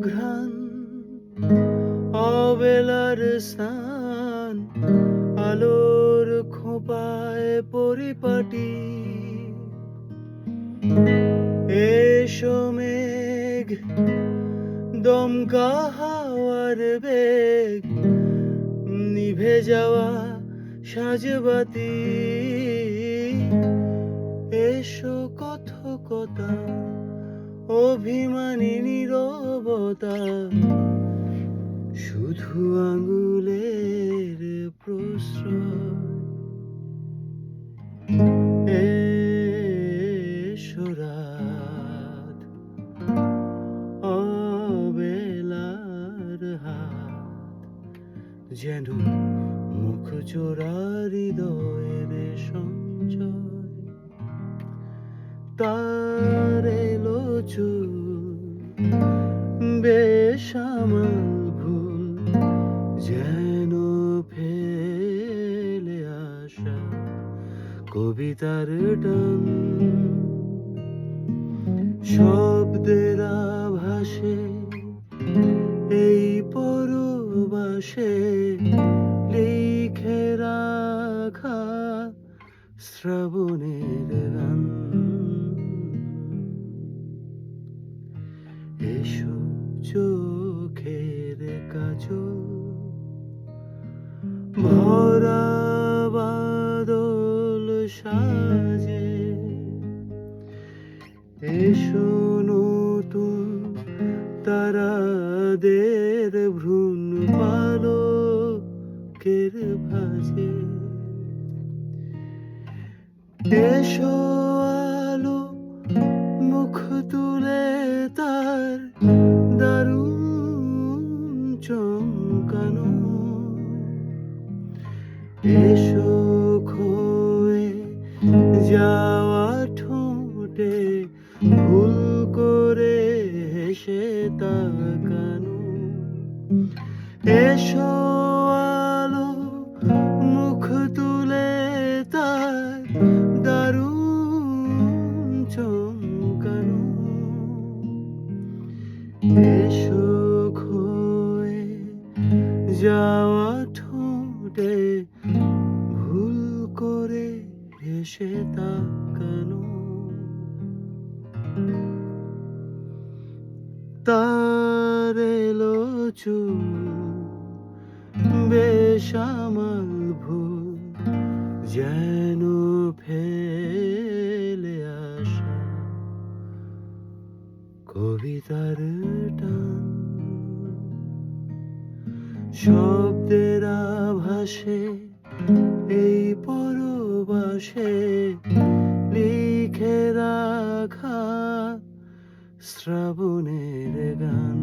ঘ্রাণ অবেলার স্নান আলোর খোঁপায় পরিপাটি এসো মেঘ দমকা হাওয়ার বেগ নিভে যাওয়া সাজবাতি এসো কথকতা অভিমানী নীরবতা শুধু আঙুলের প্রশ্রয় এসো রাত অবেলার হাত যেন মুখ চোরা হৃদয়ের সঞ্চয় তার এলো চুল বেসামাল ভুল যেন ফেলে আসা কবিতার টান শব্দের আভাসে এই পরবাসে লিখে রাখা শ্রাবণের গান এসো চোখের কাজল ভরা বাদল সাজে এসো নতুন তারাদের ভ্রূণ পালকের ভাজে এসো আলো মুখ তুলে তার দারুণ চমকানো এসো খোয়ে যাওয়া ঠোঁটে ভুল করে হেসে তাকানো এসো আলো মুখ তুলে তার দারুণ চমকানো এসো খোয়ে যাওয়া ঠোঁটে ভুল করে হেসে তাকানো তার এলো চুল বেসামাল ভুল যেন ফেলে আসা কবিতার টান শব্দের আভাসে এই পরবাসে লিখে রাখা শ্রাবণের গান।